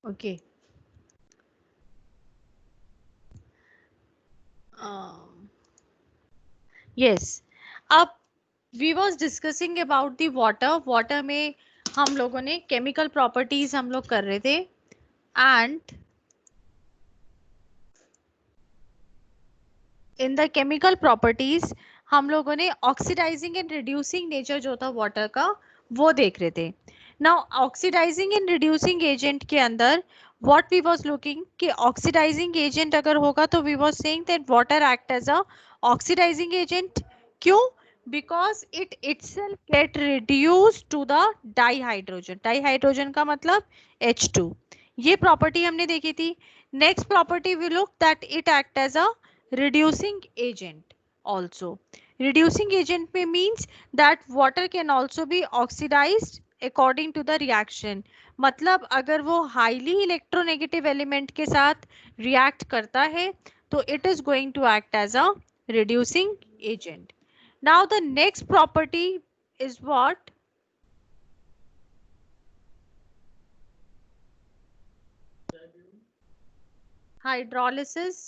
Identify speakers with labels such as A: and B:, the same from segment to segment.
A: Okay. Yes. अब we was discussing about the water. Water में हम लोगों ने chemical properties हम लोग कर रहे थे and in the chemical properties हम लोगों ने ऑक्सीडाइजिंग एंड रिड्यूसिंग नेचर जो था वाटर का वो देख रहे थे. Now oxidising and reducing agent के अंदर व्हाट वी वाज लुकिंग कि ऑक्सीडाइजिंग एजेंट अगर होगा तो we was saying that water act as a oxidising agent. क्यों? Because it itself get reduce to the dihydrogen. Dihydrogen का मतलब H2. ये प्रॉपर्टी हमने देखी थी. Next property we look that it act as a reducing agent also. Reducing agent may means that water can also be oxidized according to the reaction. मतलब अगर वो highly electronegative element के साथ react करता है तो it is going to act as a reducing agent. Now the next property is what? Hydrolysis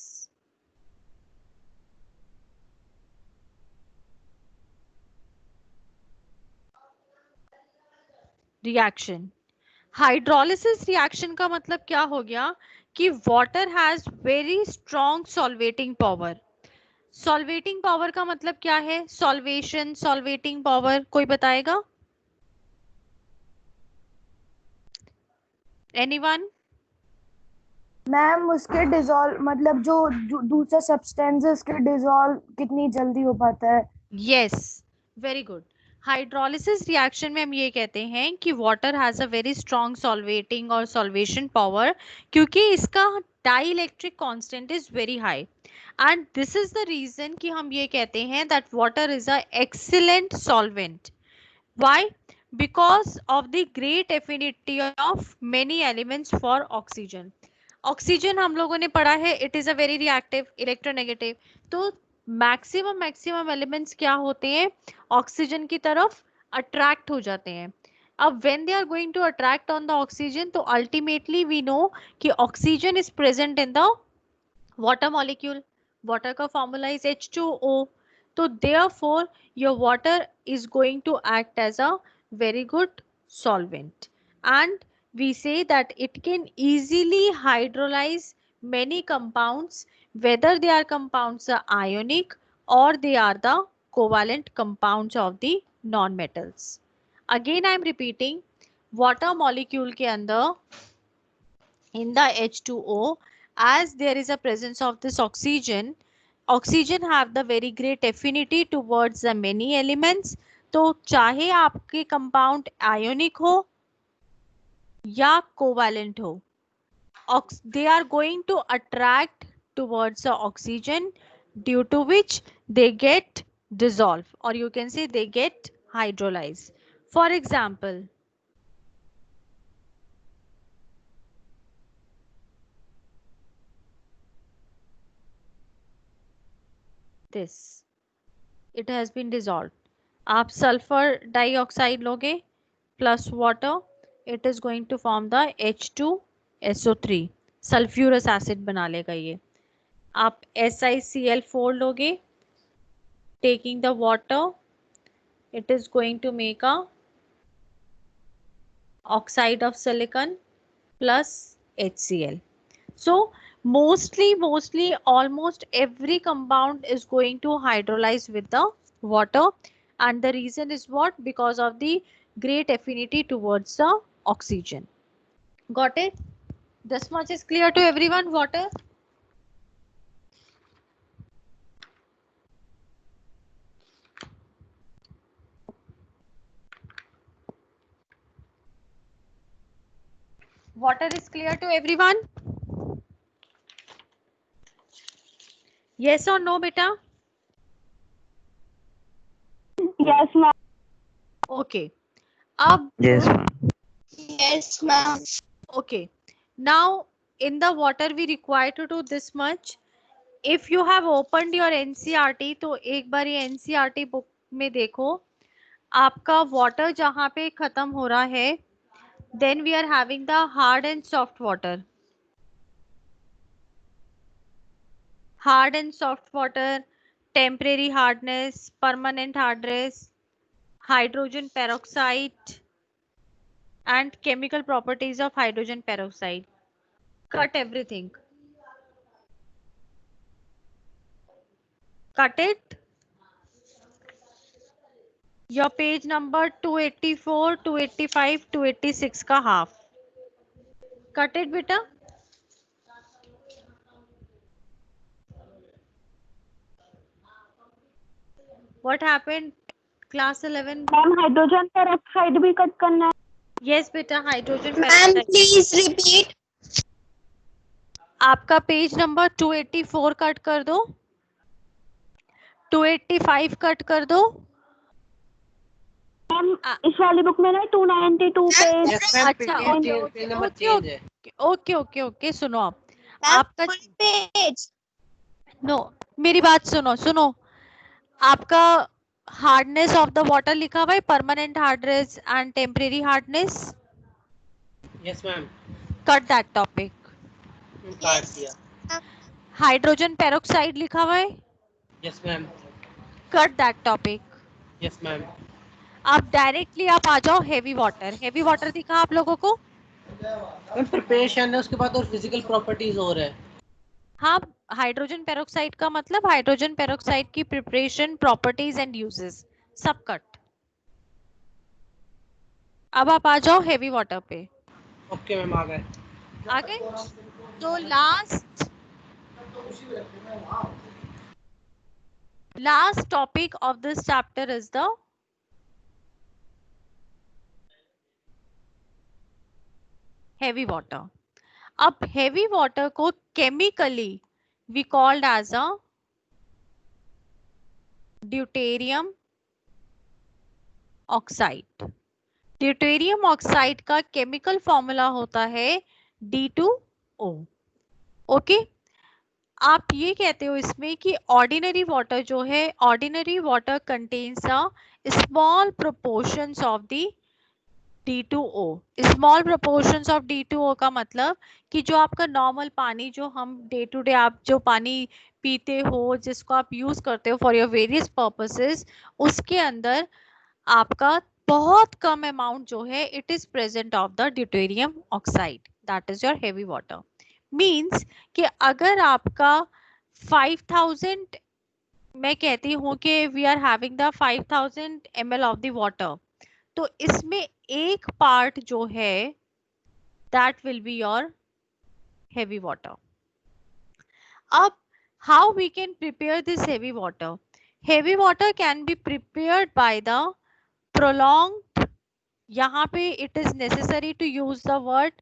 A: reaction. Hydrolysis reaction का मतलब क्या हो गया कि water has very strong solvating power. Solvating power का मतलब क्या है? सॉल्वेशन, सॉल्वेटिंग पावर कोई बताएगा? एनीवन?
B: मैम उसके डिसॉल्व मतलब जो दूसरा सब्सटेंस है उसके डिसॉल्व कितनी जल्दी हो पाता है.
A: Yes, very good. Hydrolysis reaction में हम ये कहते हैं कि water has a very strong solvating और सॉल्वेशन पावर क्योंकि इसका dielectric constant is very high. And this is the reason कि हम ये कहते हैं that water is a excellent solvent. Why? Because of the great affinity of many elements for oxygen. Oxygen हम लोगों ने पढ़ा है it is a very reactive electronegative. तो मैक्सिमम एलिमेंट्स क्या होते हैं? ऑक्सीजन की तरफ अट्रैक्ट हो जाते हैं. अब when they are going to attract on the oxygen तो अल्टीमेटली वी नो कि oxygen is present in the water molecule. Water का formula is H2O. So therefore your water is going to act as a very good solvent. And we say that it can easily hydrolyze many compounds, whether they are compounds are ionic or they are the covalent compounds of the non-metals. Again I am repeating, water molecule के अंदर in the H2O, as there is a presence of this oxygen have the very great affinity towards the many elements. तो चाहे आपके compound ionic हो या covalent हो, they are going to attract towards the oxygen, due to which they get dissolved, or you can say they get hydrolyzed. For example, this, it has been dissolved. आप sulphur dioxide लोगे plus water, it is going to form the H2SO3, sulphurous acid बना लेगा ये. आप SiCl4 लोगे, taking the water, it is going to make a oxide of silicon plus HCl. So mostly almost every compound is going to hydrolyze with the water, and the reason is what? Because of the great affinity towards the oxygen. Got it? This much is clear to everyone. Water. Water is clear to everyone? Yes or no, beta?
B: Yes ma'am.
A: Okay. Ab,
C: Yes, ma'am.
B: Yes ma'am.
A: okay. Now in the water we require to do this much. If you have opened your NCERT तो एक बार ये NCERT book में देखो, आपका water जहाँ पे खत्म हो रहा है Then we are having the hard and soft water. Hard and soft water, temporary hardness, permanent hardness, hydrogen peroxide, and chemical properties of hydrogen peroxide. Cut everything. Cut it. Your page number 284, 285, 286 का half. Cut it, beta. What happened? Class 11.
B: Ma'am hydrogen peroxide भी cut करना है.
A: Yes, beta. Hydrogen
C: ma'am
A: peroxide.
C: Please repeat.
A: आपका page number 284 cut कर दो, 285 cut कर दो.
B: Ma'am इस वाली बुक में ना 292 पेज.
A: अच्छा, ओके. सुनो आपका
C: पेज.
A: नो, मेरी बात सुनो. आपका हार्डनेस ऑफ द वाटर लिखा हुआ है, permanent hardness and temporary hardness.
D: Yes ma'am.
A: Cut that topic.
D: काट दिया.
A: हाइड्रोजन पेरोक्साइड लिखा हुआ है.
D: Yes ma'am.
A: Cut that topic.
D: Yes ma'am.
A: आप डायरेक्टली आप आ जाओ हेवी वाटर. हेवी वाटर दिखा आप लोगों को.
D: मैम प्रिपरेशन है, उसके बाद और फिजिकल प्रॉपर्टीज और है.
A: हाँ, हाइड्रोजन पेरोक्साइड का मतलब हाइड्रोजन पेरोक्साइड की प्रिपरेशन, प्रॉपर्टीज एंड यूजेस सब कट. अब आप आ जाओ हेवी वाटर पे.
D: ओके मैम, आ गए.
A: आगे तो last topic of this chapter is the heavy water. अब heavy water को chemically we called as a deuterium oxide. deuterium oxide का chemical formula होता है D2O. ओके, आप ये कहते हो इसमें कि ऑर्डिनरी वाटर जो है, ordinary water contains a small proportions of the D2O. Small proportions of D2O का मतलब कि जो आपका नॉर्मल पानी, जो हम डे टू डे आप जो पानी पीते हो, जिसको आप यूज करते हो फॉर योर वेरियस पर्पसेस, उसके अंदर आपका बहुत कम अमाउंट जो है it is present of the deuterium oxide. That is your heavy water. Means कि अगर आपका 5000, मैं कहती हूँ कि we are having the 5000 ml of the water, तो इसमें एक पार्ट जो है that will be your heavy water. अब how we can prepare this heavy water? Heavy water can be prepared by the prolonged, यहाँ पे it is necessary to use the word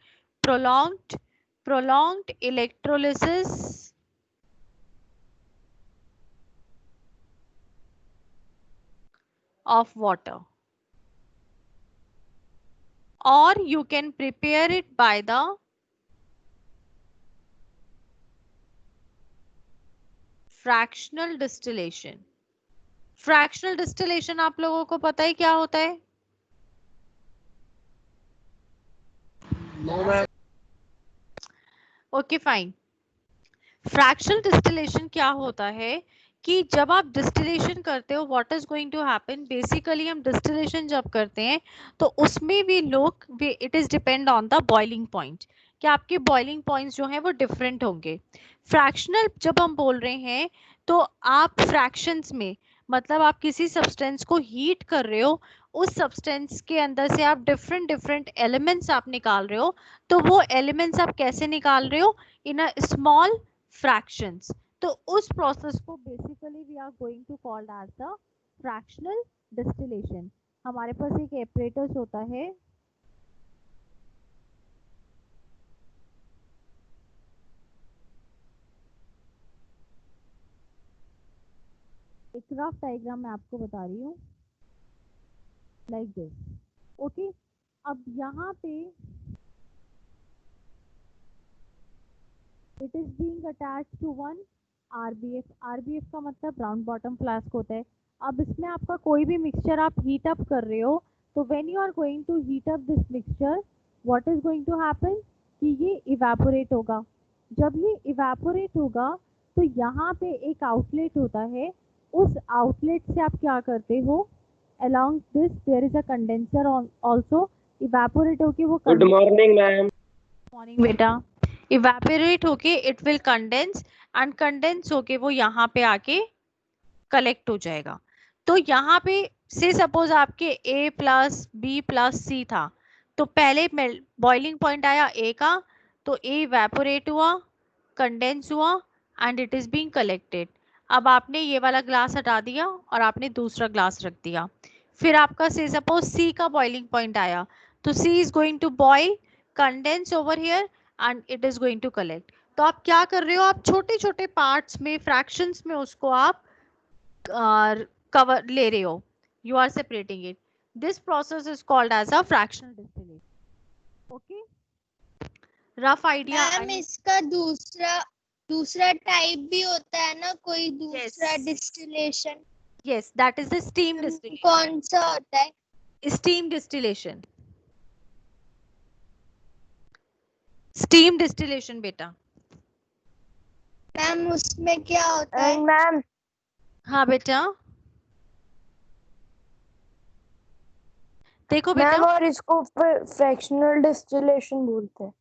A: prolonged electrolysis of water, or you can prepare it by the fractional distillation. fractional distillation आप लोगों को पता है क्या होता है?
D: No ma'am.
A: Okay fine. Fractional distillation क्या होता है कि जब आप डिस्टिलेशन करते हो, what is going to happen, basically हम डिस्टिलेशन जब करते हैं तो उसमें भी लोग, it is depend on the boiling point, कि आपके बॉइलिंग पॉइंट्स जो हैं वो डिफरेंट होंगे. फ्रैक्शनल जब हम बोल रहे हैं तो आप फ्रैक्शंस में, मतलब आप किसी सब्सटेंस को हीट कर रहे हो, उस सब्सटेंस के अंदर से आप डिफरेंट डिफरेंट एलिमेंट्स आप निकाल रहे हो. तो वो एलिमेंट्स आप कैसे निकाल रहे हो? In a small fractions. तो उस प्रोसेस को basically we are going to called as the fractional distillation. हमारे पास एक एपरेटस होता है, एक रफ डायग्राम मैं आपको बता रही हूँ, लाइक दिस. ओके, अब यहाँ पे it is being attached to one RBF. RBF का मतलब राउंड बॉटम फ्लास्क होता है. अब इसमें आपका कोई भी मिक्सचर आप हीट अप कर रहे हो, तो when you are going to heat up this mixture, what is going to happen कि ये इवेपोरेट होगा। जब ये इवेपोरेट होगा तो यहाँ पे एक आउटलेट होता है, उस आउटलेट से आप क्या करते हो, along this there is a condenser also, evaporate होके वो
E: गुड मॉर्निंग मैम।
A: मॉर्निंग बेटा, इवेपोरेट होके it will condense and condense होके वो यहाँ पे आके कलेक्ट हो जाएगा। तो यहाँ पे से सपोज आपके A plus B plus C था, तो पहले बॉइलिंग पॉइंट आया A का, तो A इवेपोरेट हुआ, कंडेंस हुआ and it is being collected. अब आपने ये वाला ग्लास हटा दिया और आपने दूसरा ग्लास रख दिया, फिर आपका से सपोज C का बॉइलिंग पॉइंट आया, तो C is going to boil, condense over here and it is going to collect. तो आप क्या कर रहे हो, आप छोटे छोटे पार्ट्स में, फ्रैक्शंस में उसको आप कवर ले रहे हो, you are separating it. This process is called as a fractional distillation. Okay, rough idea.
C: Ma'am इसका दूसरा टाइप भी होता है ना, कोई दूसरा distillation?
A: Yes, that is the steam distillation.
C: कौन सा होता है?
A: Steam distillation. Steam distillation बेटा।
C: मैम उसमें क्या होता है?
B: एंड मैम
A: हाँ बेटा, देखो
B: मैम
A: बेटा,
B: और इसको फ्रैक्शनल डिस्टिलेशन बोलते हैं।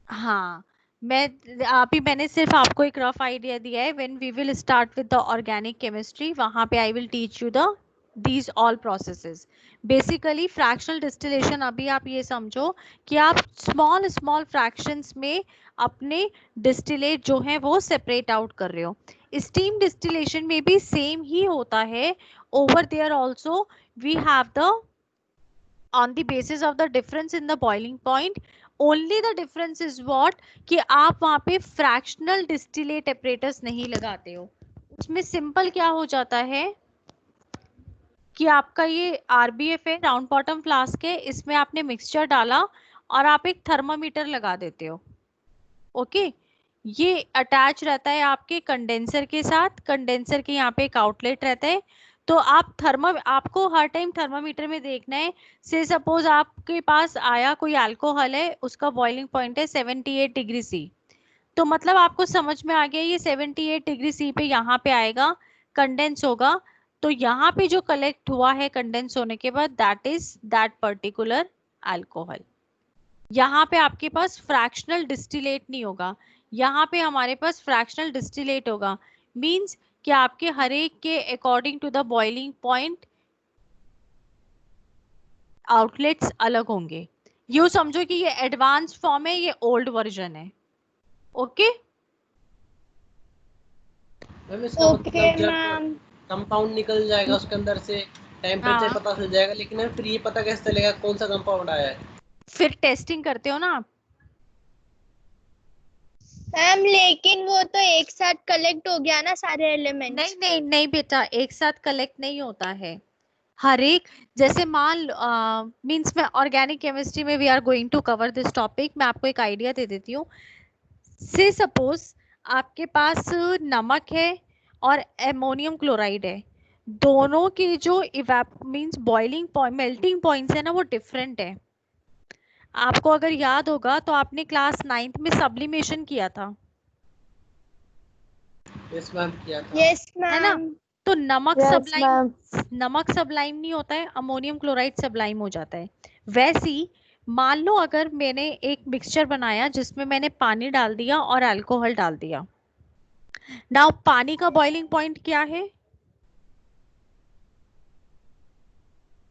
A: हाँ मैंने सिर्फ आपको एक रफ आइडिया दिया है। When we will start with the organic chemistry, वहां पे I will teach you the these all processes. Basically fractional distillation, अभी आप ये समझो कि आप स्मॉल स्मॉल फ्रैक्शंस में अपने डिस्टिलेट जो है वो सेपरेट आउट कर रहे हो। स्टीम डिस्टिलेशन में भी सेम ही होता है। Over there also we have the on the basis of the difference in the boiling point, only the difference is what कि आप वहां पे fractional distillate apparatus नहीं लगाते हो। उसमें सिंपल क्या हो जाता है कि आपका ये RBF है, राउंड बॉटम फ्लास्क है, इसमें आपने मिक्सचर डाला और आप एक थर्मामीटर लगा देते हो। ओके, ये अटैच रहता है आपके कंडेंसर के साथ, कंडेंसर के यहाँ पे एक आउटलेट रहता है। तो आप आपको हर टाइम थर्मामीटर में देखना है। से सपोज आपके पास आया कोई अल्कोहल है, उसका बॉइलिंग पॉइंट है 78 डिग्री सी, तो मतलब आपको समझ में आ गया ये 78 डिग्री सी पे यहाँ पे आएगा, कंडेंस होगा। तो यहाँ पे जो कलेक्ट हुआ है कंडेंस होने के बाद, that is that particular alcohol. यहाँ पे आपके पास फ्रैक्शनल डिस्टिलेट नहीं होगा, यहाँ पे हमारे पास फ्रैक्शनल डिस्टिलेट होगा। मींस कि आपके हर एक के according to the boiling point outlets अलग होंगे। यूं समझो कि ये एडवांस फॉर्म है, ये ओल्ड वर्जन है। ओके
D: मैम इसका
C: ओके
D: मतलब
C: मैम।
D: जब कंपाउंड निकल जाएगा उसके अंदर से टेम्परेचर
A: हाँ।
D: पता चल जाएगा, लेकिन मैम फिर ये पता कैसे चलेगा कौन सा कंपाउंड आया है?
A: फिर टेस्टिंग करते हो ना आप।
C: मैम लेकिन वो तो एक साथ कलेक्ट हो गया ना सारे एलिमेंट्स?
A: नहीं नहीं नहीं बेटा, एक साथ कलेक्ट नहीं होता है। हर एक, जैसे मान मींस में ऑर्गेनिक केमिस्ट्री में we are going to cover this topic, मैं आपको एक आइडिया दे देती हूँ। से सपोज आपके पास नमक है और एमोनियम क्लोराइड है, दोनों के जो means boiling point, melting points है ना, वो डिफरेंट है। आपको अगर याद होगा तो आपने क्लास 9th में सब्लिमेशन किया था।
D: यस मैम किया था।
C: यस
A: है ना?
C: मैम।
A: तो नमक
B: Yes,
A: सब्लाइम,
B: ma'am.
A: नमक सब्लाइम नहीं होता है, अमोनियम क्लोराइड सब्लाइम हो जाता है। वैसी मान लो अगर मैंने एक मिक्सचर बनाया जिसमें मैंने पानी डाल दिया और अल्कोहल डाल दिया। नाउ पानी का बॉइलिंग पॉइंट क्या है?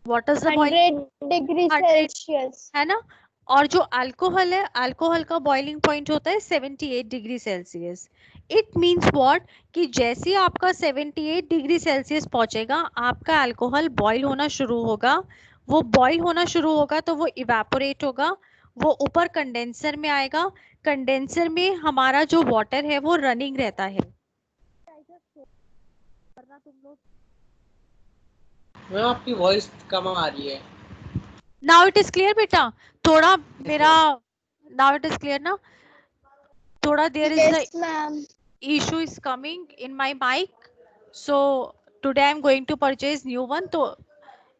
A: What is the boiling?
C: 100 degree
A: 100
C: Celsius
A: है ना? और जो अल्कोहल है, अल्कोहल का बॉइलिंग पॉइंट होता है 78 degree Celsius. It means what कि जैसे आपका 78 डिग्री सेल्सियस पहुंचेगा, आपका अल्कोहल बॉईल होना शुरू होगा। वो बॉईल होना शुरू होगा तो वो इवेपोरेट होगा, वो ऊपर कंडेंसर में आएगा। कंडेंसर में हमारा जो वाटर है वो रनिंग रहता है।
D: मैम आपकी वॉइस कम आ रही है।
A: नाउ इट इज क्लियर बेटा? थोड़ा मेरा नाउ इट इज क्लियर ना? थोड़ा there is the
C: yes ma'am.
A: issue is coming in my mic, so today I'm going to purchase new one, तो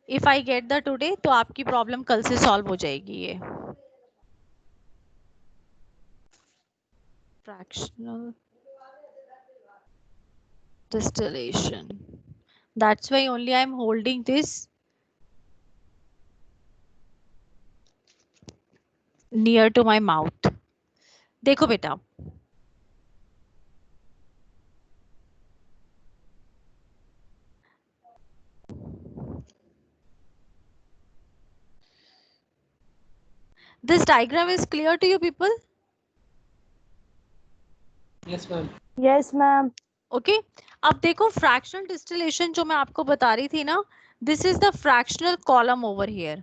A: if I get the today तो आपकी problem कल से सॉल्व हो जाएगी ये। fractional distillation. That's why only I'm holding this near to my mouth. देखो बेटा, this diagram is clear to you people?
D: Yes, ma'am.
B: Yes ma'am.
A: Okay अब देखो फ्रैक्शनल डिस्टिलेशन जो मैं आपको बता रही थी ना, this is the fractional column over here.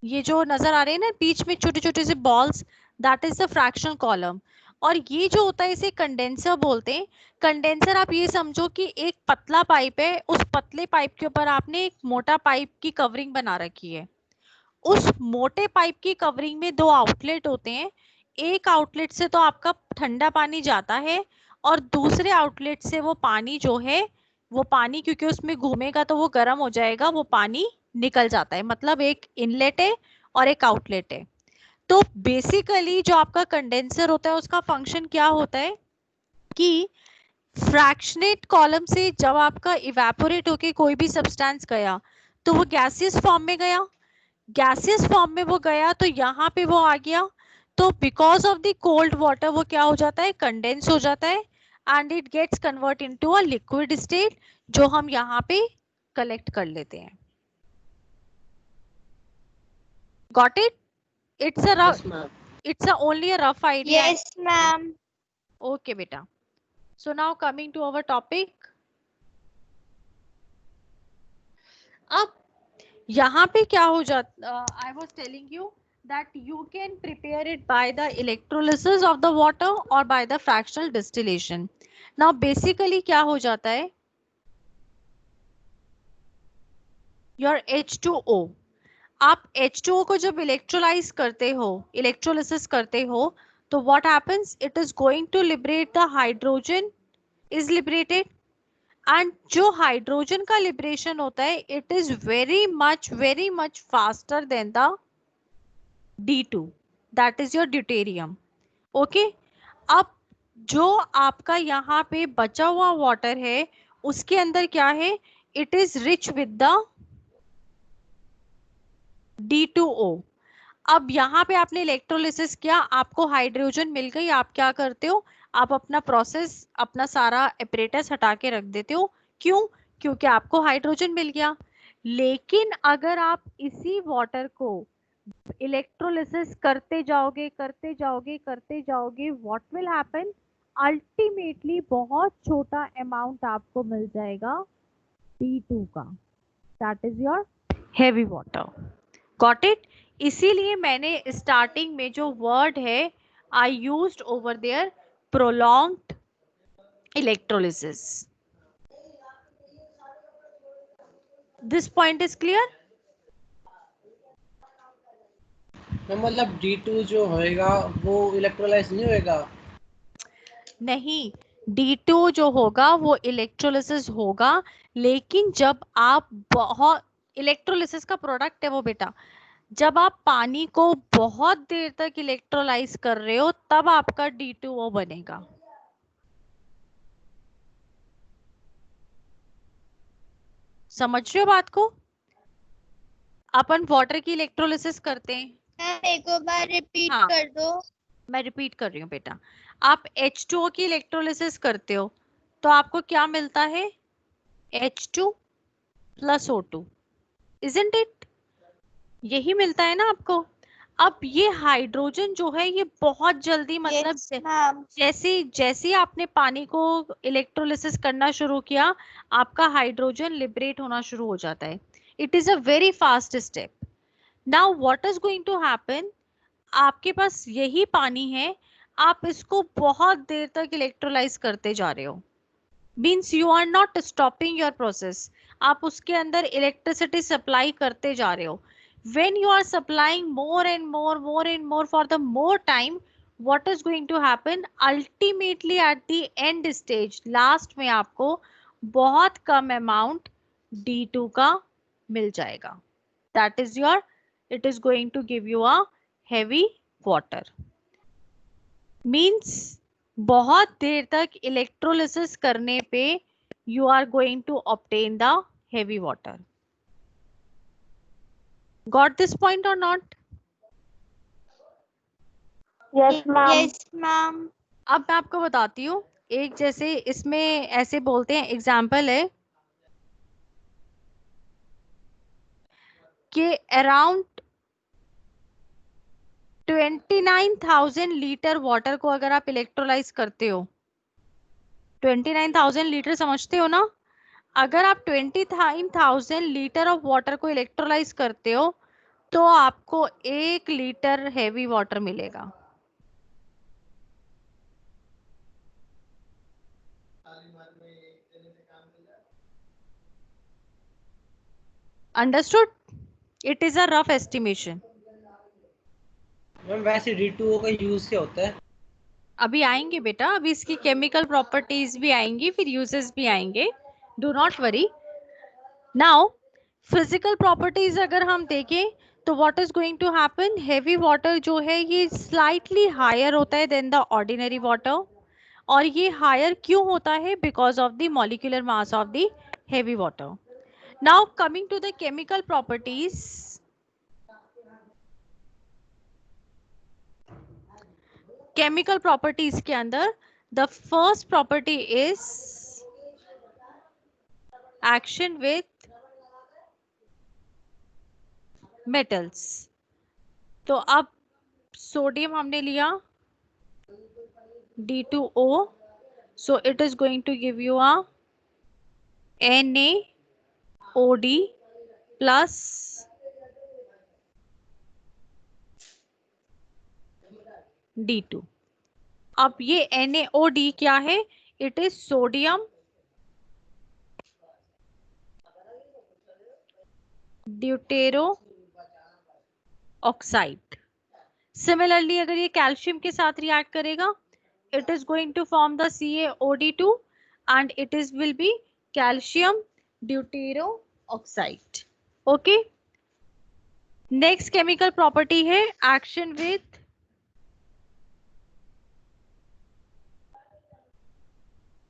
A: ये जो नजर आ रहे हैं ना बीच में छोटे छोटे से balls, that is the fractional column. और ये जो होता है इसे कंडेंसर बोलते हैं. कंडेंसर आप ये समझो कि एक पतला पाइप है, उस पतले पाइप के ऊपर आपने एक मोटा पाइप की कवरिंग बना रखी है. उस मोटे पाइप की कवरिंग में दो आउटलेट होते हैं. एक आउटलेट से तो आपका ठंडा पानी जाता है और दूसरे आउटलेट से वो पानी जो है, वो पानी क्योंकि उसमें घूमेगा तो वो गर्म हो जाएगा, वो पानी निकल जाता है. मतलब एक इनलेट है और एक आउटलेट है. तो बेसिकली जो आपका कंडेंसर होता है उसका फंक्शन क्या होता है कि फ्रैक्शनेट कॉलम से जब आपका इवेपोरेट होके कोई भी सब्सटेंस गया तो वो गैसियस फॉर्म में गया. गैसियस फॉर्म में वो गया तो यहाँ पे वो आ गया. तो because of the cold water वो क्या हो जाता है, कंडेंस हो जाता है and it gets convert into a liquid state जो हम यहाँ पे कलेक्ट कर लेते हैं. Got it? It's a
D: Yes, ma'am.
A: it's a only a rough idea.
C: Yes, ma'am.
A: Okay beta. So now coming to our topic. अब यहाँ पे क्या हो जाता, I was telling you that you can prepare it by the electrolysis of the water or by the fractional distillation. Now basically क्या हो जाता है, your H2O, आप H2O को जब इलेक्ट्रोलाइज करते हो, इलेक्ट्रोलिसिस करते हो, तो what happens, it is going to liberate the hydrogen is liberated. And जो हाइड्रोजन का लिबरेशन होता है it is very much faster than the D2, that is your deuterium. Okay अब जो आपका यहाँ पे बचा हुआ वाटर है उसके अंदर क्या है, it is rich with the D2O. अब यहाँ पे आपने इलेक्ट्रोलिसिस किया, आपको हाइड्रोजन मिल गई, आप क्या करते हो, आप अपना प्रोसेस, अपना सारा एपरेटस हटा के रख देते हो. क्यों? क्योंकि आपको हाइड्रोजन मिल गया. लेकिन अगर आप इसी वाटर को इलेक्ट्रोलिसिस करते जाओगे करते जाओगे करते जाओगे, व्हाट विल हैपन, अल्टीमेटली बहुत छोटा अमाउंट आपको मिल जाएगा D2 का, that is your heavy water. Got it? इसीलिए मैंने स्टार्टिंग में जो वर्ड है I used over there prolonged electrolysis. This point is clear?
D: मतलब D2 जो होएगा वो इलेक्ट्रोलाइज नहीं होएगा?
A: नहीं, D2 जो होगा वो इलेक्ट्रोलिसिस होगा, लेकिन जब आप बहुत, इलेक्ट्रोलिसिस का प्रोडक्ट है वो बेटा, जब आप पानी को बहुत देर तक इलेक्ट्रोलाइज कर रहे हो तब आपका D2O बनेगा. समझ रहे हो बात को? अपन वाटर की इलेक्ट्रोलिसिस करते हैं.
C: मैम एक और बार रिपीट
A: हाँ.
C: कर दो.
A: मैं रिपीट कर रही हूँ बेटा. आप H2O की इलेक्ट्रोलिसिस करते हो तो आपको क्या मिलता है, H2 plus O2, isn't it? यही मिलता है ना आपको. अब ये हाइड्रोजन जो है ये बहुत जल्दी, मतलब
C: Yes, मैम.
A: जैसे आपने पानी को इलेक्ट्रोलिसिस करना शुरू किया आपका हाइड्रोजन लिबरेट होना शुरू हो जाता है. It is a very fast step. Now what is going to happen, आपके पास यही पानी है, आप इसको बहुत देर तक इलेक्ट्रोलाइज करते जा रहे हो, means you are not stopping your process, आप उसके अंदर इलेक्ट्रिसिटी सप्लाई करते जा रहे हो. when you are supplying more and more for the more time, what is going to happen, ultimately at the end stage, last में आपको बहुत कम amount D2 का मिल जाएगा. that is your, it is going to give you a heavy water. means बहुत देर तक electrolysis करने पे you are going to obtain the heavy water. Got this point or not?
B: Yes ma'am.
C: Yes ma'am.
A: अब मैं आपको बताती हूँ. एक जैसे इसमें ऐसे बोलते हैं, एग्जाम्पल है कि अराउंड 29,000 लीटर वाटर को अगर आप इलेक्ट्रोलाइज करते हो, 29,000 लीटर समझते हो ना? अगर आप 29,000 लीटर ऑफ वाटर को इलेक्ट्रोलाइज करते हो तो आपको 1 लीटर हेवी वाटर मिलेगा. Understood? It is a rough estimation.
D: Ma'am वैसे D2O का यूज क्या होता है?
A: अभी आएंगे बेटा, अभी इसकी केमिकल प्रॉपर्टीज भी आएंगी, फिर यूजेस भी आएंगे. Do not worry. Now physical properties अगर हम देखें तो what is going to happen, heavy water जो है ये स्लाइटली हायर होता है देन द ऑर्डिनरी वाटर. और ये हायर क्यों होता है? Because of the molecular mass of the heavy water. Now coming to the chemical properties. Chemical properties के अंदर the first property is action with metals. तो अब सोडियम हमने लिया D2O, so it is going to give you a NaOD plus D2. अब ये NaOD क्या है? It is sodium deutero oxide. Similarly अगर ये कैल्शियम के साथ रिएक्ट करेगा, it is going to form the CaOD2 and it is will be calcium deuteroxide. Okay. Next chemical property है action with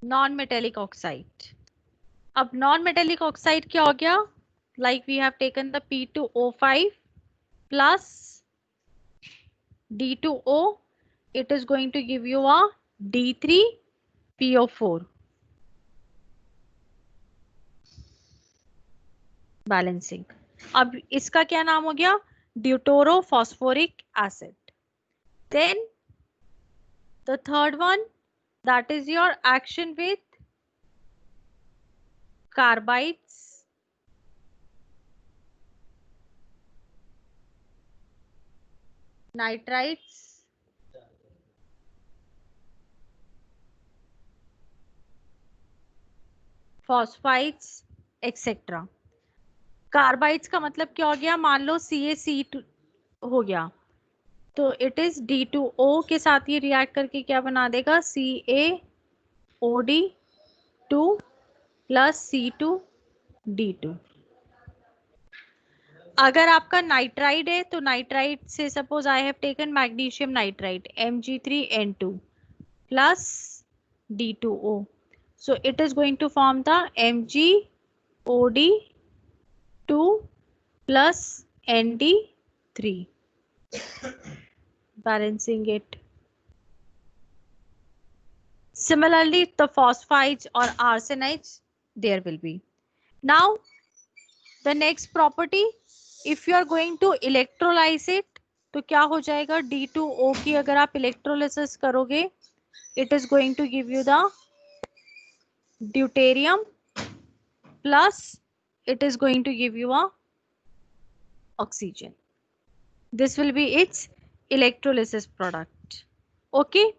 A: non-metallic oxide. अब non-metallic oxide क्या हो गया? Like we have taken the P2O5 plus D2O, it is going to give you a D3PO4. Balancing. अब इसका क्या नाम हो गया? Deuterophosphoric acid. Then the third one, that is your action with carbides, nitrites, phosphides etcetera. Carbides का मतलब क्या हो गया? मान लो CaC2 हो गया तो इट इज D2O के साथ ये रिएक्ट करके क्या बना देगा? CaOD2 plus C2D2. अगर आपका नाइट्राइड है तो नाइट्राइड से suppose I have taken magnesium nitride Mg3N2 plus D2O, so it is going to form the MgOD2 plus ND3, balancing it. Similarly the phosphides or arsenides there will be. Now the next property, if you are going to electrolyze it तो क्या हो जाएगा? D2O की अगर आप electrolysis करोगे, it is going to give you the deuterium plus it is going to give you a oxygen. This will be its electrolysis product. Okay,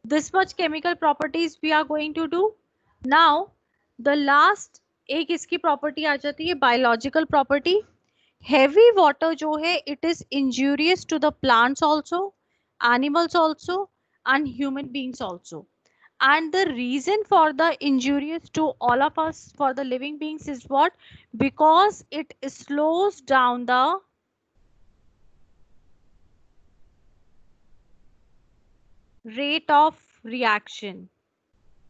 A: this much chemical properties we are going to do. Now the last एक इसकी property आ जाती है biological property. Heavy water जो है it is injurious to the plants also, animals also and human beings also. And the reason for the injurious to all of us, for the living beings, is what? Because it slows down the rate of reaction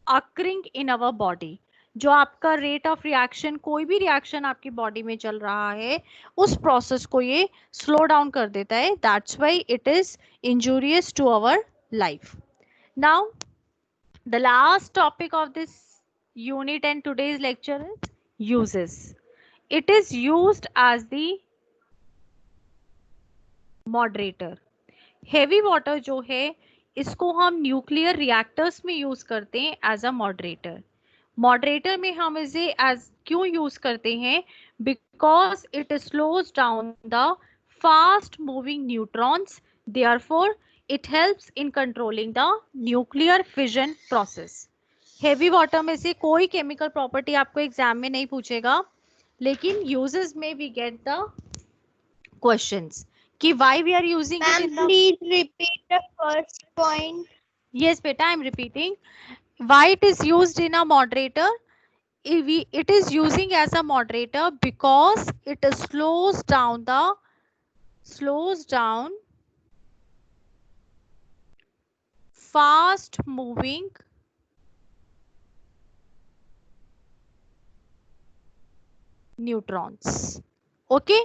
A: occurring in our body. जो आपका rate of reaction, कोई भी reaction आपकी body में चल रहा है, उस प्रोसेस को ये स्लो डाउन कर देता है. That's why it is injurious to our life. Now the last topic of this unit and today's lecture is uses. It is used as the moderator. Heavy water जो है इसको हम nuclear reactors में use करते हैं as a moderator. Moderator में हम इसे एज क्यों यूज करते हैं? Because it slows down the fast moving neutrons, therefore it helps in controlling the nuclear fission process. Heavy water में से कोई केमिकल प्रॉपर्टी आपको एग्जाम में नहीं पूछेगा, लेकिन यूजेस में वी गेट द क्वेश्चंस कि why we are using it in the.
C: Please repeat the first point.
A: Yes beta, I am repeating. Why it is used in a moderator? It is using as a moderator because it slows down fast moving neutrons. Okay,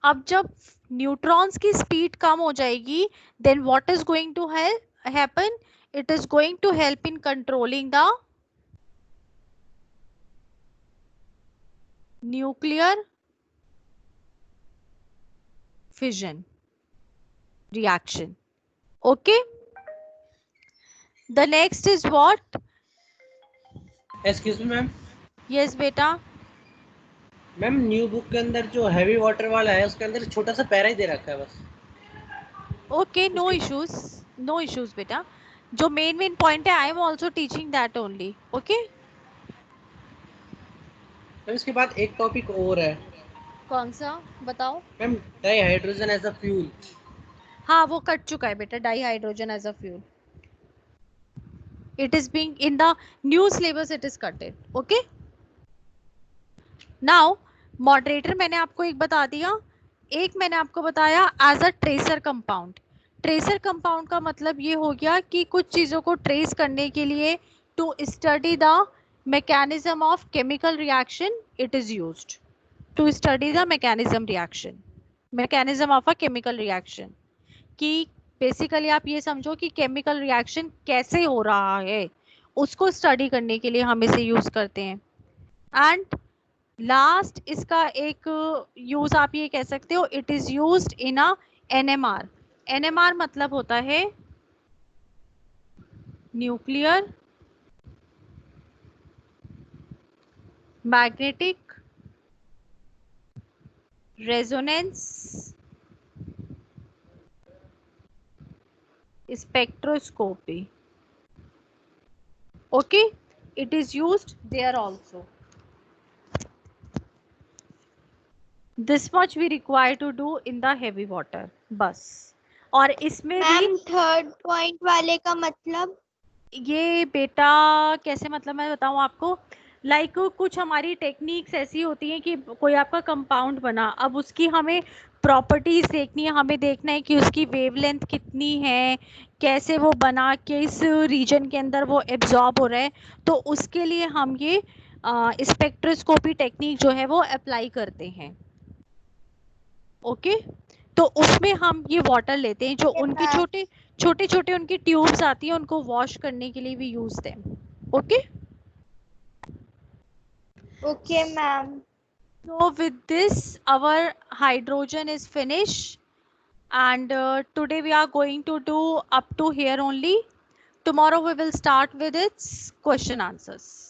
A: अब जब neutrons की speed कम हो जाएगी, then what is going to happen? It is going to help in controlling the nuclear fission reaction. Okay, the next is what?
D: Excuse me ma'am.
A: Yes beta.
D: Ma'am new book के अंदर जो heavy water वाला है उसके अंदर छोटा सा para ही दे रखा है बस.
A: Okay, no issues beta. जो मेन पॉइंट है, I am also teaching that only. Okay,
D: ma'am इसके बाद एक टॉपिक और है.
A: कौन सा बताओ?
D: Ma'am dihydrogen as a fuel.
A: हाँ, वो कट चुका है बेटा, dihydrogen as a fuel. It is being in the new syllabus, it is cutted. Okay, now moderator मैंने आपको एक बता दिया, एक मैंने आपको बताया as a tracer compound. Tracer compound का मतलब ये हो गया कि कुछ चीजों को ट्रेस करने के लिए to study the mechanism of chemical reaction it is used. To study the mechanism of a chemical reaction, कि बेसिकली आप ये समझो कि केमिकल रिएक्शन कैसे हो रहा है, उसको स्टडी करने के लिए हम इसे यूज करते हैं. एंड लास्ट इसका एक यूज आप ये कह सकते हो, it is used in a NMR. NMR मतलब होता है nuclear magnetic resonance spectroscopy. Okay, it is used there also. This much we require to do in the heavy water बस. और इसमें भी
C: मैम थर्ड पॉइंट वाले का मतलब?
A: ये बेटा कैसे मतलब मैं बताऊं आपको, लाइक कुछ हमारी टेक्निक्स ऐसी होती हैं कि कोई आपका कंपाउंड बना, अब उसकी हमें प्रॉपर्टीज देखनी है, हमें देखना है कि उसकी वेवलेंथ कितनी है, कैसे वो बना, किस रीजन के अंदर वो एब्जॉर्ब हो रहा है, तो उसके लिए हम ये स्पेक्ट्रोस्कोपी टेक्निक जो है वो अप्लाई करते हैं. ओके, तो उसमें हम ये वाटर लेते हैं, जो उनके छोटे उनकी ट्यूब्स आती हैं, उनको वॉश करने के लिए भी यूज दें. Okay,
C: okay ma'am.
A: so with this our hydrogen is finished, and today we are going to do up to here only. Tomorrow we will start with its question answers.